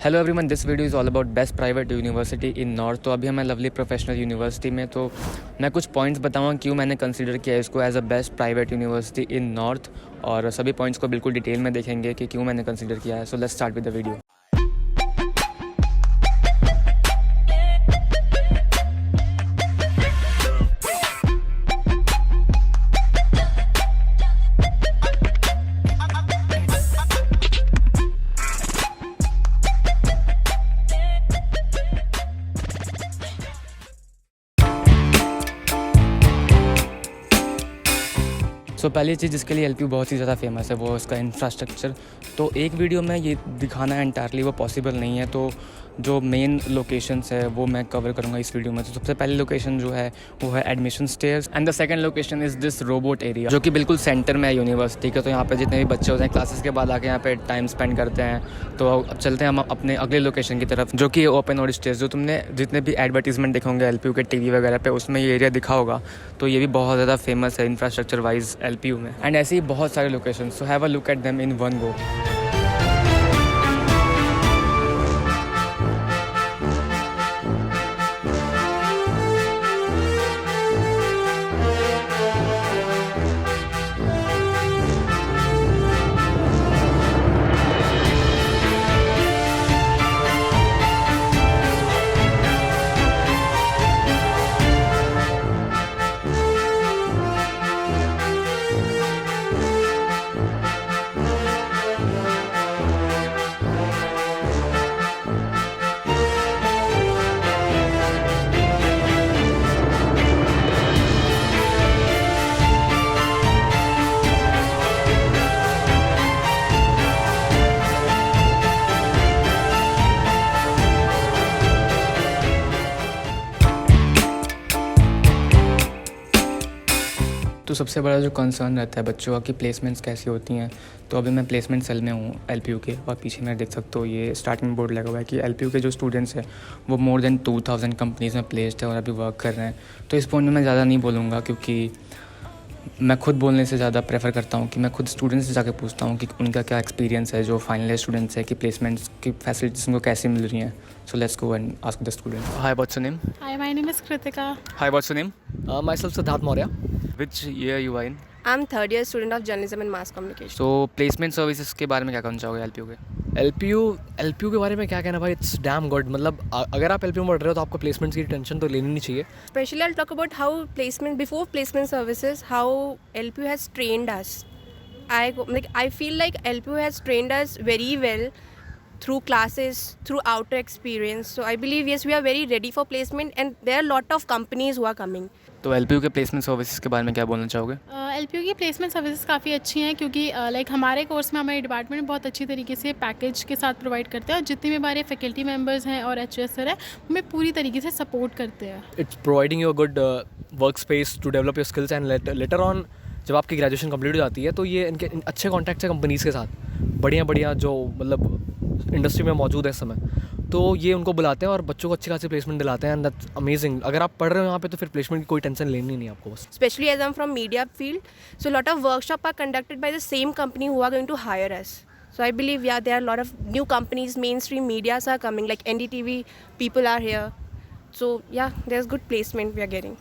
Hello everyone, this video is all about best private university in north. तो अभी हमें lovely professional university में, तो मैं कुछ पॉइंट्स बताऊंगा क्यों मैंने कंसीडर किया इसको as a best private university in north, और सभी पॉइंट्स को बिल्कुल डिटेल में देखेंगे कि क्यों मैंने कंसीडर किया है। So let's start with the video. पहली चीज़ जिसके लिए एलपीयू बहुत ही ज़्यादा फेमस है वो उसका इंफ्रास्ट्रक्चर। तो एक वीडियो में ये दिखाना एंटायरली वो पॉसिबल नहीं है, तो जो मेन लोकेशंस है वो मैं कवर करूँगा इस वीडियो में। तो सबसे पहली लोकेशन जो है वो है admission stairs, and the second location is this robot area, जो कि बिल्कुल सेंटर में है यूनिवर्सिटी के। तो यहाँ पे जितने भी बच्चे होते हैं क्लासेस के बाद आके यहाँ पे टाइम स्पेंड करते हैं। तो अब चलते हैं हम अपने अगले लोकेशन की तरफ, जो कि ओपन और स्टेज। जो तुमने जितने भी एडवर्टीजमेंट देखे होंगे एलपीयू के टीवी वगैरह पे, उसमें ये एरिया दिखा होगा। तो ये भी बहुत ज़्यादा फेमस है इंफ्रास्ट्रक्चर वाइज एलपीयू में, एंड ऐसे ही बहुत सारे location. So have a look at them in one go. तो सबसे बड़ा जो कंसर्न रहता है बच्चों का कि प्लेसमेंट्स कैसी होती हैं। तो अभी मैं प्लेसमेंट सेल में हूँ एलपीयू के, और पीछे मैं देख सकता हूँ ये स्टार्टिंग बोर्ड लगा हुआ है कि एलपीयू के जो स्टूडेंट्स हैं वो मोर देन 2000 कंपनीज़ में प्लेस्ड है और अभी वर्क कर रहे हैं। तो इस पॉइंट में मैं ज़्यादा नहीं बोलूँगा, क्योंकि मैं खुद बोलने से ज़्यादा प्रेफर करता हूँ कि मैं खुद स्टूडेंट्स से जाकर पूछता हूँ कि उनका क्या एक्सपीरियंस है, जो फाइनल स्टूडेंट्स है, कि प्लेसमेंट्स की फैसिलिटीज़ उनको कैसे मिल रही हैं। So let's go and ask the student. Hi, what's your name? Hi, my name is Kritika. Hi, what's your name? Myself Siddharth Maurya. Which year you are in? I'm third year student of journalism and mass communication. So placement services के बारे में क्या कहना चाहोगे LPU के? LPU के बारे में क्या कहना भाई, इट्स डैम गुड। मतलब अगर आप LPU में पढ़ रहे हो तो आपको प्लेसमेंट्स की टेंशन तो लेनी नहीं चाहिए। Especially I'll talk about how before placement services, how LPU has trained us. I feel like LPU has trained us very well through classes, through outer experience. So I believe yes, we are very ready for placement, and there are a lot of companies who are coming. तो LPU के placement services के बारे में क्या बोलना चाहोगे? LPU की placement services काफ़ी अच्छी हैं, क्योंकि लाइक हमारे कोर्स में हमारे डिपार्टमेंट बहुत अच्छी तरीके से पैकेज के साथ प्रोवाइड करते हैं, और जितने भी हमारे फैकल्टी मेंबर्स हैं और एचओएस सर है हमें पूरी तरीके से सपोर्ट करते हैं। It's providing you a good work space to develop your skills, and later on जब आपकी ग्रेजुएशन कंप्लीट हो जाती है तो ये इनके अच्छे कॉन्टैक्ट्स हैं कंपनीज़ के साथ, बढ़िया जो मतलब इंडस्ट्री में मौजूद है इस समय। तो ये उनको बुलाते हैं और बच्चों को अच्छी खासी प्लेसमेंट दिलाते हैं, एंड दैट्स अमेजिंग। अगर आप पढ़ रहे हो यहाँ पे तो फिर प्लेसमेंट की कोई टेंशन लेनी नहीं आपको बस। Especially as I'm from media field, so a lot of workshops are conducted by the same company who are going to hire us. So I believe there are a lot of new companies, mainstream medias are coming, like NDTV people are here. So there's good placement we are getting.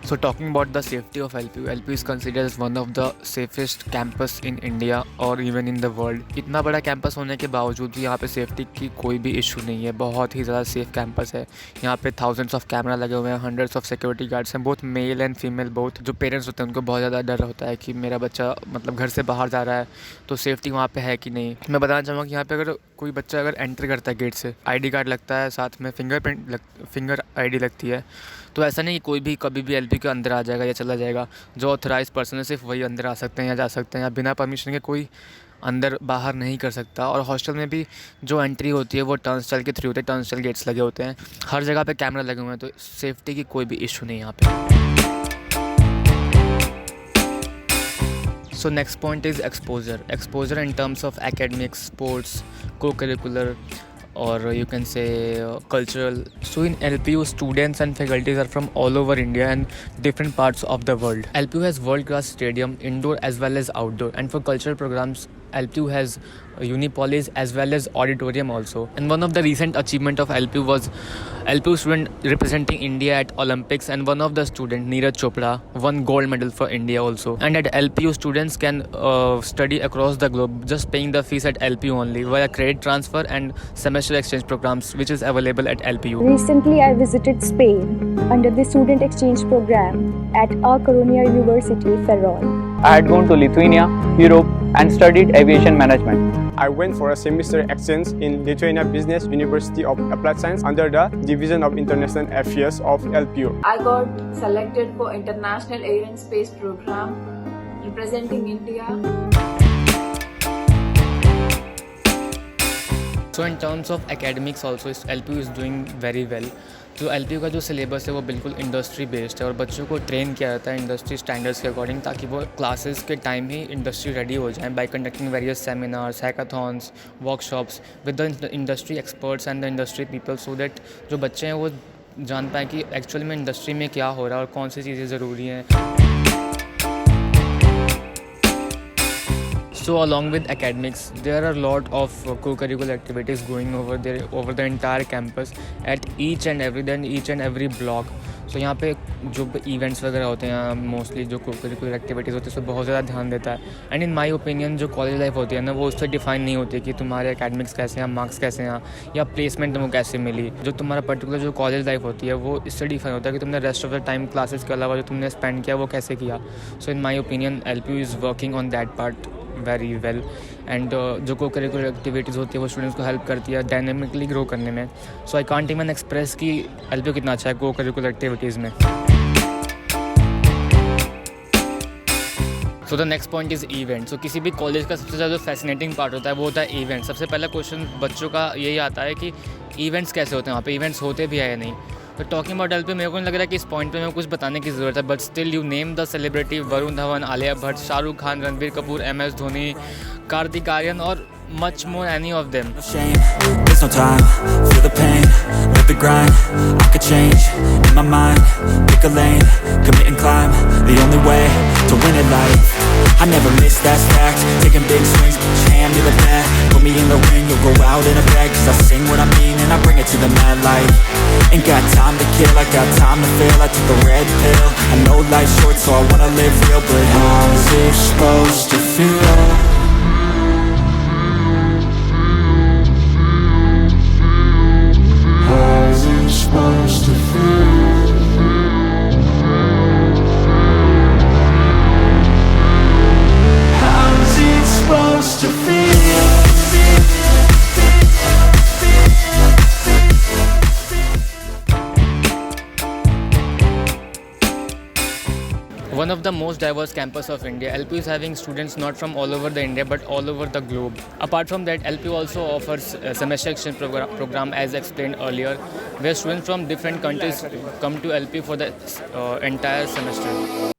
So talking about the safety of LPU is considered as one of the safest campus in India or even in the world. इतना बड़ा campus होने के बावजूद भी यहाँ पे safety की कोई भी इशू नहीं है। बहुत ही ज़्यादा सेफ कैंपस है। यहाँ पे thousands ऑफ कैमरा लगे हुए हैं, hundreds ऑफ सिक्योरिटी गार्ड्स हैं, both male and female both. जो पेरेंट्स होते हैं उनको बहुत ज़्यादा डर होता है कि मेरा बच्चा मतलब घर से बाहर जा रहा है तो सेफ्टी वहाँ पे है कि नहीं। मैं बताना चाहूँगा कि यहाँ पे अगर कोई बच्चा अगर एंटर करता है गेट से, ID कार्ड लगता है, साथ में फिंगर ID लगती है। तो ऐसा नहीं कि कोई भी कभी भी एलपीयू के अंदर आ जाएगा या चला जाएगा। जो ऑथराइज पर्सन है सिर्फ वही अंदर आ सकते हैं या जा सकते हैं, या बिना परमिशन के कोई अंदर बाहर नहीं कर सकता। और हॉस्टल में भी जो एंट्री होती है वो टर्नस्टाइल के थ्रू होती है, टर्नस्टाइल गेट्स लगे होते हैं, हर जगह पे कैमरा लगे हुए हैं, तो सेफ्टी की कोई भी इशू नहीं यहाँ पे। So next point is exposure in terms of academics, sports, co-curricular, or you can say cultural. So in LPU, students and faculties are from all over India and different parts of the world. LPU has world-class stadium, indoor as well as outdoor, and for cultural programs LPU has Unipolis as well as auditorium also. And one of the recent achievement of LPU was LPU student representing India at Olympics, and one of the student, Neeraj Chopra, won gold medal for India also. And at LPU, students can study across the globe just paying the fees at LPU only via credit transfer and semester exchange programs, which is available at LPU. Recently, I visited Spain under the student exchange program at A Coruña University, Ferrol. I had gone to Lithuania, Europe, and studied aviation management. I went for a semester exchange in Lithuania Business University of Applied Science under the Division of International Affairs of LPU. I got selected for International Air and Space Program representing India. So in terms of academics also, LPU is doing very well. तो LPU का जो syllabus है वो बिल्कुल industry based है और बच्चों को ट्रेन किया जाता है इंडस्ट्री स्टैंडर्ड्स के अकॉर्डिंग, ताकि वो क्लासेस के टाइम ही इंडस्ट्री रेडी हो जाएं bye conducting various seminars, hackathons, workshops with the industry experts and the industry people, so that जो बच्चे हैं वो जान पाएँ कि एक्चुअली में इंडस्ट्री में क्या हो रहा है और कौन सी चीज़ें ज़रूरी हैं. So along with academics, there are a lot of co-curricular activities going over there over the entire campus at each and every block. So यहाँ पे जो इवेंट्स वगैरह होते हैं मोस्टली जो को-करिकुलर एक्टिविटीज़ होती है उस पर बहुत ज़्यादा ध्यान देता है. एंड इन माय ओपिनियन जो कॉलेज लाइफ होती है ना वो उससे डिफाइन नहीं होती कि तुम्हारे एकेडमिक्स कैसे हैं, मार्क्स कैसे हैं या प्लेसमेंट तुमको कैसे मिली. जो तुम्हारा पर्टिकुलर जो कॉलेज लाइफ होती है वो इससे डिफाइन होता है कि तुमने rest of the time classes के अलावा जो तुमने स्पेंड किया वो कैसे किया. So in my opinion LPU is working on that part very well. And जो को करिकुलर एक्टिविटीज़ होती है वो स्टूडेंट्स को हेल्प करती है डायनेमिकली ग्रो करने में. So I can't even express कि LPU कितना अच्छा है को करिकुलर एक्टिविटीज़ में. So the next point is event. So किसी भी कॉलेज का सबसे ज़्यादा फैसिनेटिंग पार्ट होता है वो होता है इवेंट. सबसे पहला क्वेश्चन बच्चों का यही आता है कि इवेंट्स कैसे होते हैं, वहाँ पे इवेंट्स होते भी है या नहीं. तो टॉकिंग अबाउट LPU मेरे को नहीं लग रहा है कि इस पॉइंट पे मेरे को कुछ बताने की ज़रूरत है, but still you name the celebrity Varun Dhawan, Alia Bhatt, Shahrukh Khan, Ranbir Kapoor, MS Dhoni, Kartik Aaryan और much more any of them. There's no time, feel the pain, live the grind, I could change, in my mind, pick a lane, commit and climb, the only way to win at life. I never miss, that's fact, taking big swings, put your hand to the bat, put me in the ring, you'll go out in a bag, cause I sing what I mean and I bring it to the mad light. Ain't got time to kill, I got time to feel, I took a red pill, I know life's short so I wanna live real, but how's it supposed to feel? Supposed to feel. How's it supposed to feel? One of the most diverse campus of India, LPU is having students not from all over the India but all over the globe. Apart from that, LPU also offers a semester exchange program as explained earlier, where students from different countries come to LPU for the entire semester.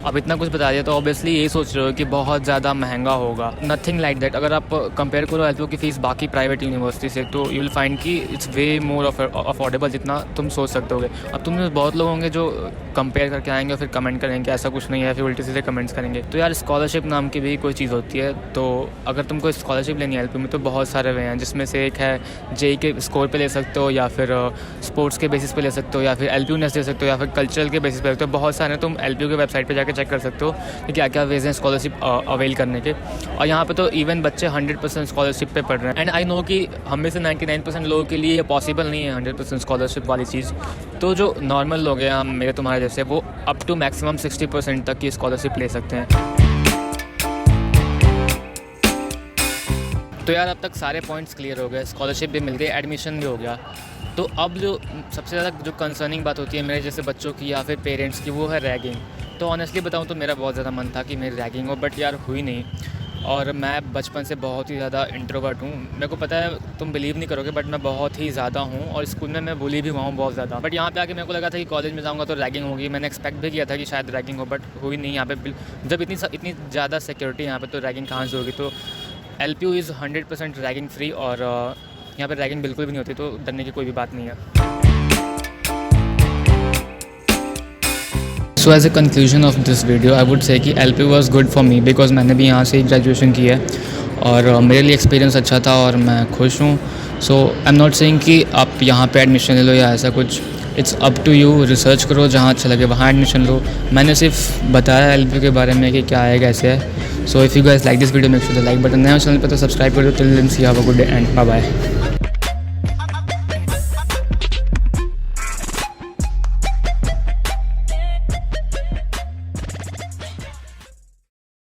अब इतना कुछ बता दिया तो obviously यही सोच रहे हो कि बहुत ज़्यादा महंगा होगा. Nothing like that. अगर आप कंपेयर करो LPU की फ़ीस बाकी प्राइवेट यूनिवर्सिटी से तो यू विल फाइंड कि इट्स वे मोर अफोर्डेबल जितना तुम सोच सकते होगे. अब तुम में बहुत लोग होंगे जो कंपेयर करके आएंगे और फिर कमेंट करेंगे ऐसा कुछ नहीं है, फिर उल्टे सीधे कमेंट्स करेंगे. तो यार स्कॉलरशिप नाम की भी कोई चीज़ होती है. तो अगर तुमको स्कॉलरशिप लेनी है LPU में तो बहुत सारे वे हैं, जिसमें से एक है JEE के स्कोर पे ले सकते हो या फिर स्पोर्ट्स के बेसिस पे ले सकते हो या फिर LPU नेस्ट दे सकते हो या फिर कल्चरल के बेसिस पे ले सकते हो. बहुत सारे तुम LPU के वेबसाइट पे जाकर चेक कर सकते हो कि क्या क्या वेज हैं स्कॉलरशिप अवेल करने के. और यहाँ पे तो इवन बच्चे 100% स्कॉलरशिप पे पढ़ रहे हैं. एंड आई नो कि हम में से 99% लोगों के लिए ये पॉसिबल नहीं है 100% स्कॉलरशिप वाली चीज़. तो जो नॉर्मल लोग हैं हम मेरे तुम्हारे जैसे वो अप टू मैक्सिमम 60% तक की स्कॉलरशिप ले सकते हैं. तो यार अब तक सारे पॉइंट्स क्लियर हो गए, स्कॉलरशिप भी मिल गई, एडमिशन भी हो गया। तो अब जो सबसे ज़्यादा जो कंसर्निंग बात होती है मेरे जैसे बच्चों की या फिर पेरेंट्स की, वो है रैगिंग। तो ऑनेस्टली बताऊँ तो मेरा बहुत ज़्यादा मन था कि मेरी रैगिंग हो, बट यार हुई नहीं। और मैं बचपन से बहुत ही ज़्यादा इंट्रोवर्ट हूँ। मेरे को पता है तुम बिलीव नहीं करोगे, बट मैं बहुत ही ज़्यादा हूँ और स्कूल में मैं बुली भी हुआ हूँ बहुत ज़्यादा। बट यहाँ पे आके मेरे को लगा था कि कॉलेज में जाऊँगा तो रैगिंग होगी। मैंने एक्सपेक्ट भी किया था कि शायद रैगिंग हो, बट हुई नहीं यहाँ पे। जब इतनी ज़्यादा सिक्योरिटी यहाँ पे, तो रैगिंग कहाँ से होगी। तो LPU इज़ 100% रैगिंग फ्री और यहाँ पे रैगिंग बिल्कुल भी नहीं होती, तो डरने की कोई भी बात नहीं है। So as a conclusion of this video I would say कि LPU was good for me because मैंने भी यहाँ से ही ग्रेजुएशन की है और मेरे लिए एक्सपीरियंस अच्छा था और मैं खुश हूँ। सो आई एम नॉट सेइंग कि आप यहाँ पे एडमिशन ले लो या ऐसा कुछ, it's up to you. Research करो, जहाँ अच्छा लगे वहाँ एडमिशन लो। मैंने सिर्फ बताया LPU के बारे में कि क्या है कैसे है। So if you guys like this video make sure the like button, नया चैनल पर तो सब्सक्राइब कर दो। Till then see have a good day and bye bye.